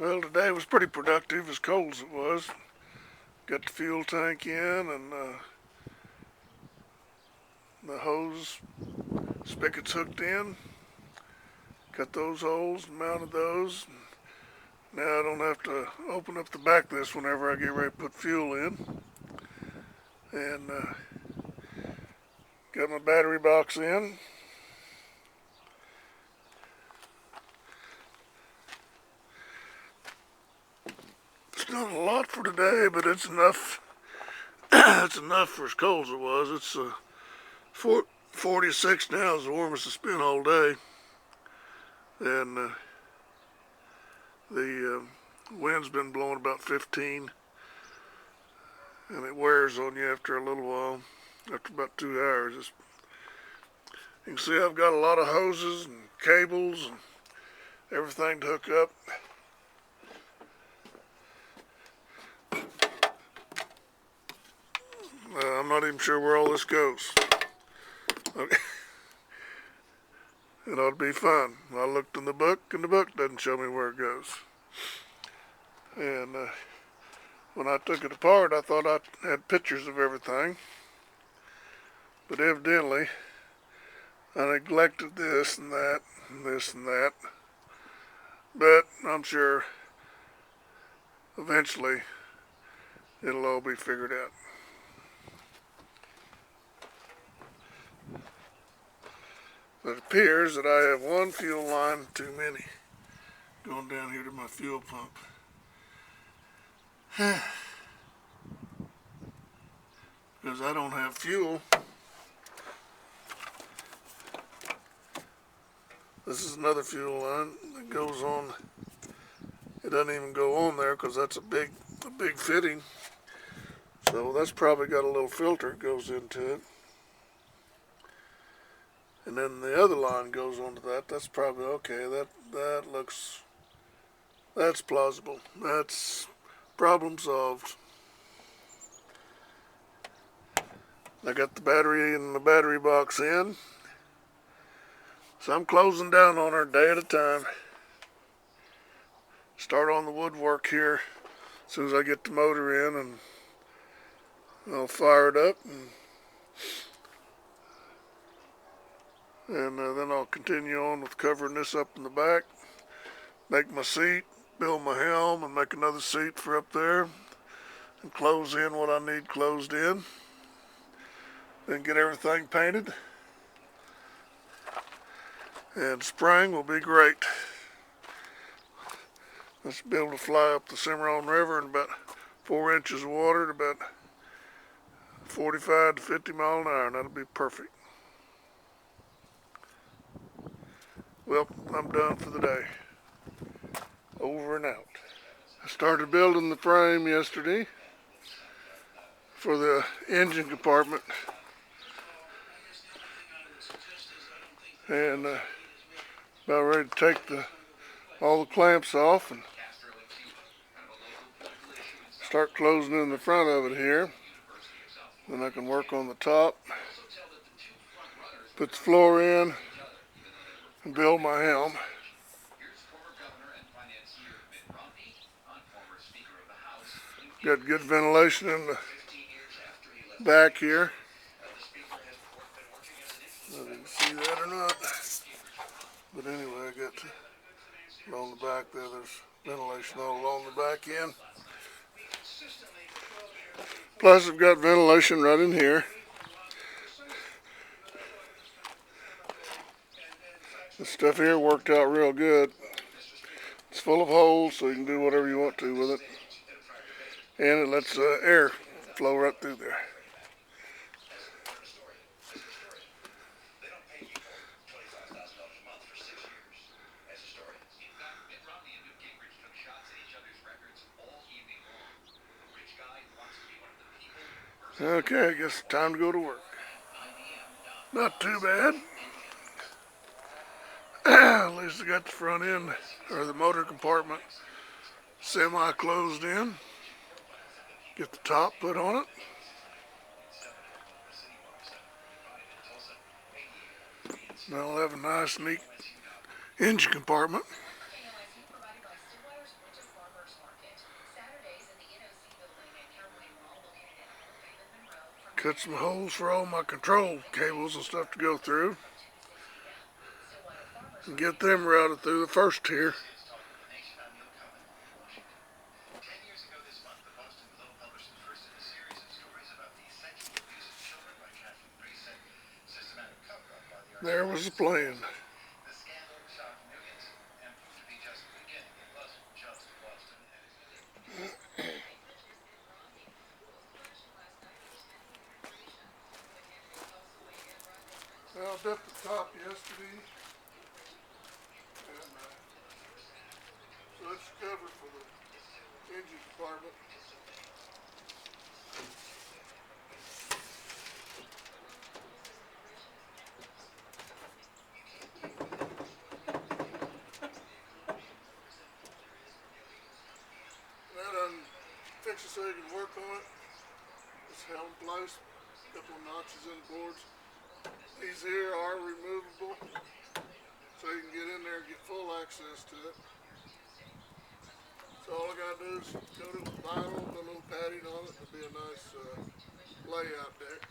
Well, today was pretty productive, as cold as it was. Got the fuel tank in and the hose spigots hooked in. Cut those holes and mounted those. Now I don't have to open up the back of this whenever I get ready to put fuel in. And got my battery box in. It's not a lot for today, but it's enough. It's enough for as cold as it was. It's 46 now, is the warmest it's been all day. And the wind's been blowing about 15, and it wears on you after a little while. After about 2 hours, you can see I've got a lot of hoses and cables and everything to hook up. I'm not even sure where all this goes. Okay. It ought to be fun. I looked in the book, and the book doesn't show me where it goes. And when I took it apart, I thought I had pictures of everything. But evidently, I neglected this and that, and this and that. But I'm sure eventually it'll all be figured out. It appears that I have one fuel line too many going down here to my fuel pump. Because I don't have fuel. This is another fuel line that goes on. It doesn't even go on there because that's a big fitting. So that's probably got a little filter that goes into it. And then the other line goes onto that. That's probably okay. That's plausible. That's problem solved. I got the battery and the battery box in. So I'm closing down on her day at a time. Start on the woodwork here as soon as I get the motor in, and I'll fire it up, and then I'll continue on with covering this up in the back, make my seat, build my helm, and make another seat for up there, and close in what I need closed in, then get everything painted, and spring will be great. Let's be able to fly up the Cimarron River in about 4 inches of water at about 45 to 50 miles an hour, and that'll be perfect. Well, I'm done for the day. Over and out. I started building the frame yesterday for the engine compartment, and about ready to take all the clamps off and start closing in the front of it here. Then I can work on the top, put the floor in, and build my helm. Got good ventilation in the back here. I don't know if you can see that or not. But anyway, I got along the back there, there's ventilation all along the back end. Plus I've got ventilation right in here. This stuff here worked out real good. It's full of holes, so you can do whatever you want to with it. And it lets air flow right through there. Okay, I guess it's time to go to work. Not too bad. At least I got the front end, or the motor compartment, semi-closed in. Get the top put on it. Now I'll have a nice, neat engine compartment. Cut some holes for all my control cables and stuff to go through. And get them routed through the first tier. There was the plan. Well, I built the top yesterday, and so it's covered for the engine compartment. That done fix it so you can work on it. It's held in place, a couple of notches in the boards. These here are removable, so you can get in there and get full access to it. So all I gotta do is coat it with vinyl, put a little padding on it, it'll be a nice layout deck.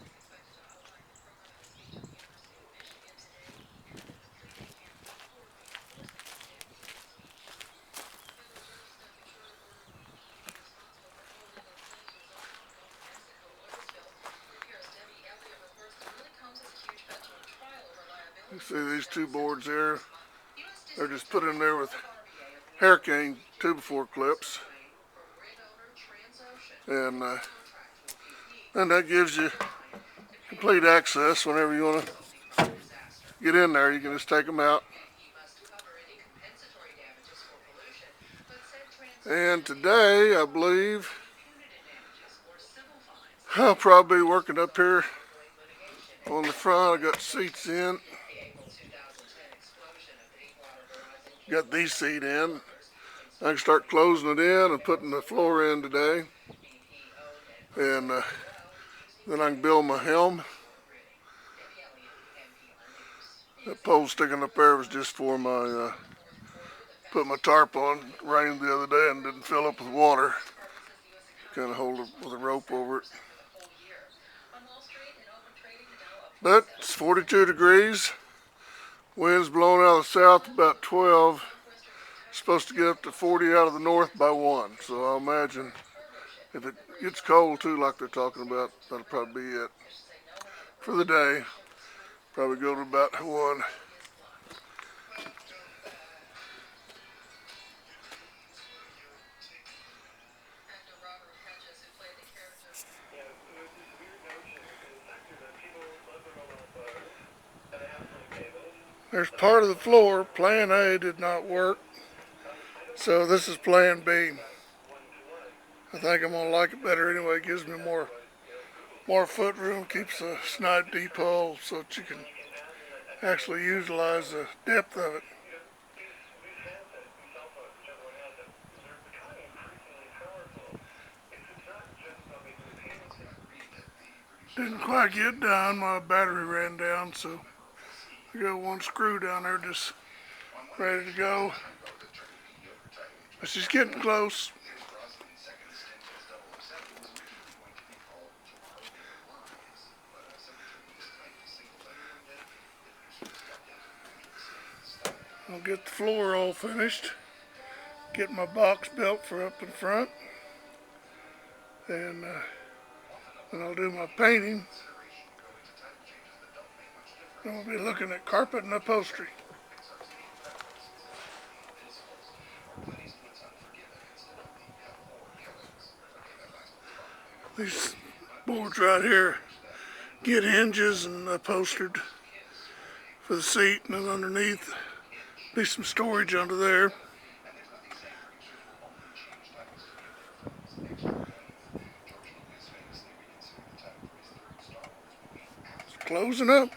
You see these two boards here, they're just put in there with hurricane 2x4 clips, and that gives you complete access whenever you want to get in there. You can just take them out. And today, I believe, I'll probably be working up here on the front. I got seats in. Got these seat in. I can start closing it in and putting the floor in today. And then I can build my helm. That pole sticking up there was just for my, put my tarp on. It rained the other day and didn't fill up with water. Kind of hold it with a rope over it. But it's 42 degrees. Wind's blowing out of the south about 12. Supposed to get up to 40 out of the north by 1. So I'll imagine if it gets cold too, like they're talking about, that'll probably be it for the day. Probably go to about 1. There's part of the floor. Plan A did not work, so this is Plan B. I think I'm going to like it better anyway. It gives me more foot room, keeps the snide deep hole so that you can actually utilize the depth of it. Didn't quite get done. My battery ran down, so I got one screw down there just ready to go. It's just getting close. I'll get the floor all finished. Get my box built for up in front. And then I'll do my painting. Then we'll be looking at carpet and upholstery. These boards right here get hinges and upholstered for the seat, and then underneath be some storage under there. It's closing up.